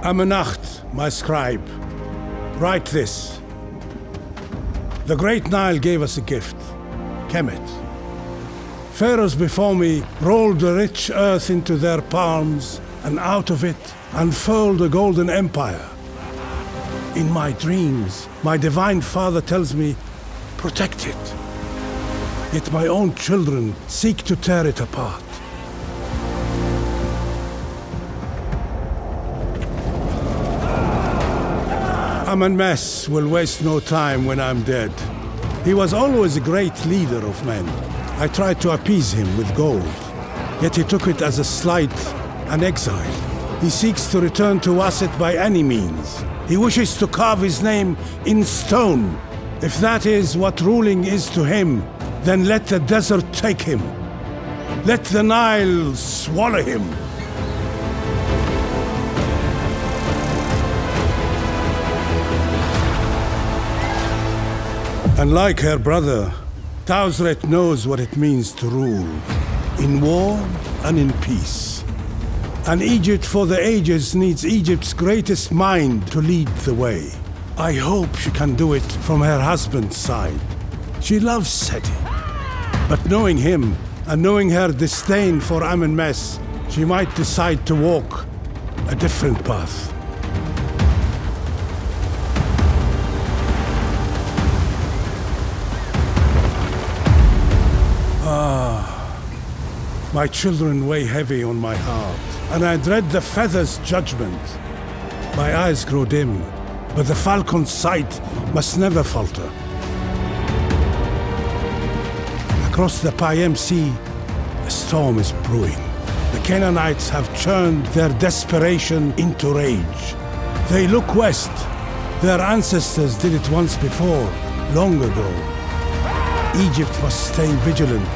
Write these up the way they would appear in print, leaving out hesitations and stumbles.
Amenacht, my scribe, write this. The great Nile gave us a gift, Kemet. Pharaohs before me rolled the rich earth into their palms, and out of it unfurled a golden empire. In my dreams, my divine father tells me, protect it. Yet my own children seek to tear it apart. Amenmess will waste no time when I'm dead. He was always a great leader of men. I tried to appease him with gold, yet he took it as a slight and exile. He seeks to return to Wasset by any means. He wishes to carve his name in stone. If that is what ruling is to him, then let the desert take him. Let the Nile swallow him. Unlike her brother, Tausret knows what it means to rule, in war and in peace. And Egypt for the ages needs Egypt's greatest mind to lead the way. I hope she can do it from her husband's side. She loves Seti. But knowing him, and knowing her disdain for Amenmess, she might decide to walk a different path. My children weigh heavy on my heart, and I dread the feather's judgment. My eyes grow dim, but the falcon's sight must never falter. Across the Payem Sea, a storm is brewing. The Canaanites have churned their desperation into rage. They look west. Their ancestors did it once before, long ago. Egypt must stay vigilant,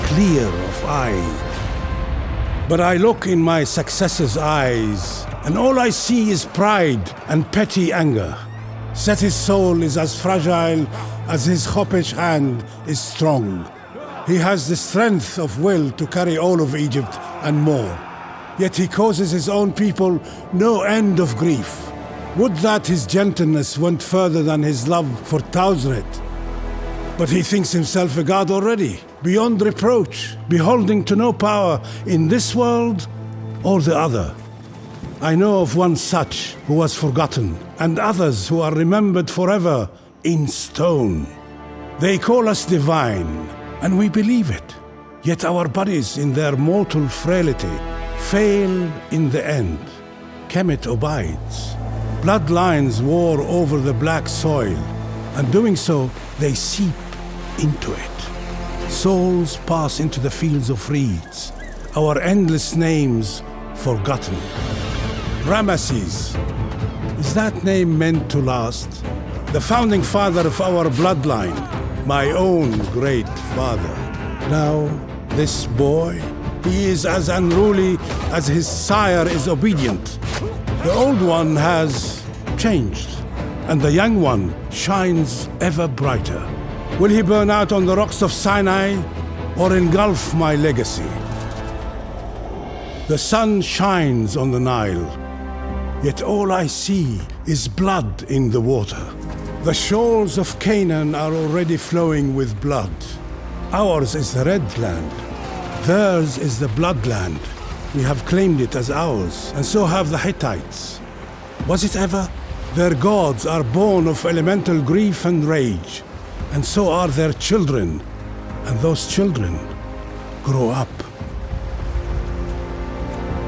clear of eye. But I look in my successor's eyes, and all I see is pride and petty anger. Seti's soul is as fragile as his Chopesh hand is strong. He has the strength of will to carry all of Egypt and more. Yet he causes his own people no end of grief. Would that his gentleness went further than his love for Tausret. But he thinks himself a god already, beyond reproach, beholding to no power in this world or the other. I know of one such who was forgotten, and others who are remembered forever in stone. They call us divine, and we believe it. Yet our bodies in their mortal frailty fail in the end. Kemet abides. Bloodlines war over the black soil, and doing so, they seep into it. Souls pass into the fields of reeds, our endless names forgotten. Ramesses, is that name meant to last? The founding father of our bloodline, my own great father. Now, this boy, he is as unruly as his sire is obedient. The old one has changed, and the young one shines ever brighter. Will he burn out on the rocks of Sinai, or engulf my legacy? The sun shines on the Nile, yet all I see is blood in the water. The shores of Canaan are already flowing with blood. Ours is the red land. Theirs is the blood land. We have claimed it as ours, and so have the Hittites. Was it ever? Their gods are born of elemental grief and rage, and so are their children, and those children grow up.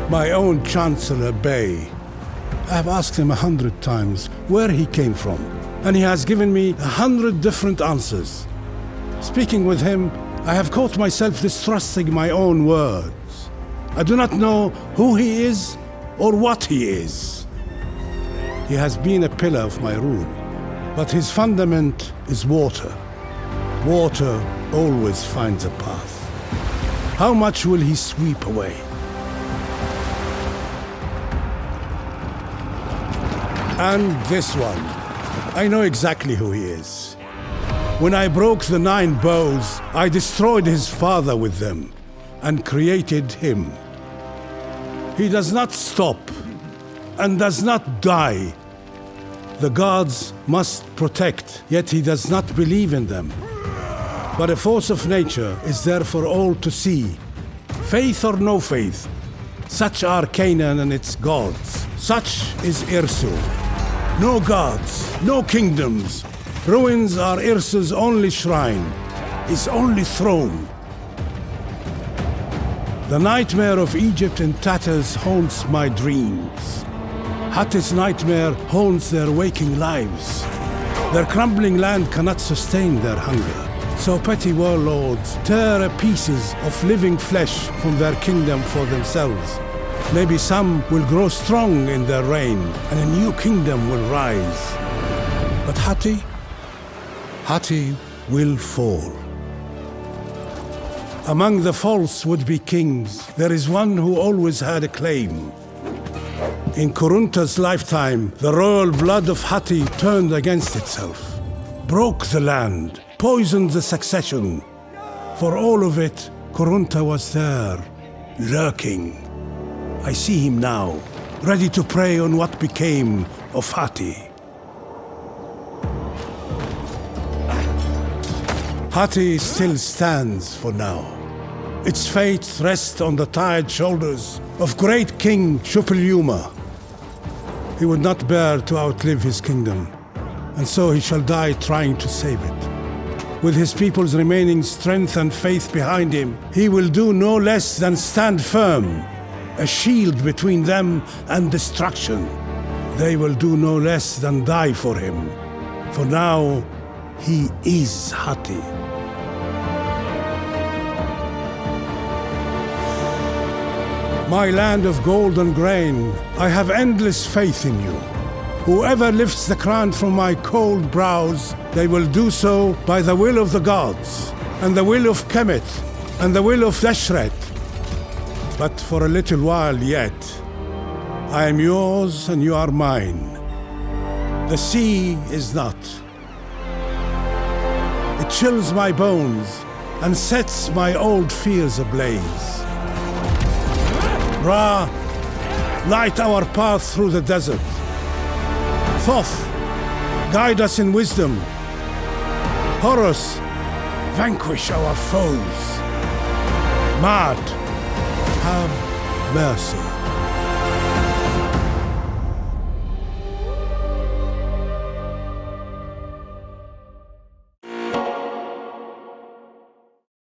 My own Chancellor Bey, I have asked him 100 times where he came from, and he has given me 100 different answers. Speaking with him, I have caught myself distrusting my own words. I do not know who he is or what he is. He has been a pillar of my rule, but his fundament is water. Water always finds a path. How much will he sweep away? And this one, I know exactly who he is. When I broke the 9 bows, I destroyed his father with them and created him. He does not stop. and does not die. The gods must protect, yet he does not believe in them. But a force of nature is there for all to see. Faith or no faith, such are Canaan and its gods. Such is Irsu. No gods, no kingdoms. Ruins are Irsu's only shrine, his only throne. The nightmare of Egypt in tatters haunts my dreams. Hati's nightmare haunts their waking lives. Their crumbling land cannot sustain their hunger. So petty warlords tear pieces of living flesh from their kingdom for themselves. Maybe some will grow strong in their reign, and a new kingdom will rise. But Hati will fall. Among the false would-be kings, there is one who always had a claim. In Kurunta's lifetime, the royal blood of Hati turned against itself, broke the land, poisoned the succession. For all of it, Kurunta was there, lurking. I see him now, ready to prey on what became of Hati. Hati still stands for now. Its fate rests on the tired shoulders of great King Shupelyuma. He would not bear to outlive his kingdom, and so he shall die trying to save it. With his people's remaining strength and faith behind him, he will do no less than stand firm, a shield between them and destruction. They will do no less than die for him, for now he is Hati. My land of gold and grain, I have endless faith in you. Whoever lifts the crown from my cold brows, they will do so by the will of the gods, and the will of Kemet, and the will of Deshret. But for a little while yet, I am yours and you are mine. The sea is not. It chills my bones and sets my old fears ablaze. Ra, light our path through the desert. Thoth, guide us in wisdom. Horus, vanquish our foes. Ma'at, have mercy.